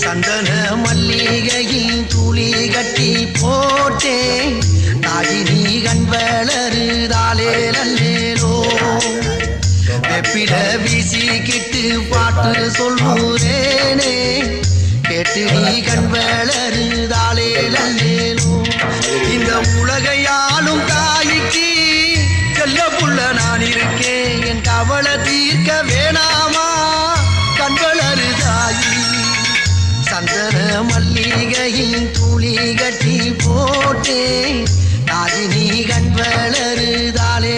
சந்தன மல்லிகையின் துளி கட்டி போட்டேன் தாயினி கண் வளருதாலே நல்லேலோ வெப்பில வீசிக்கிட்டு பாட்டு சொல்லுறேனே கேட்டு நீ கண் வளருதாலே நல்லேலோ இந்த உலகையாலும் தாய்க்கு செல்ல புள்ள நான் இருக்கேன் என் கவலை தீர்க்க வேணாமா கண் வளருதாயி சந்தன மல்லிகையின் துளி கட்டி போட்டேன் தாயினி கண் வளருதாலே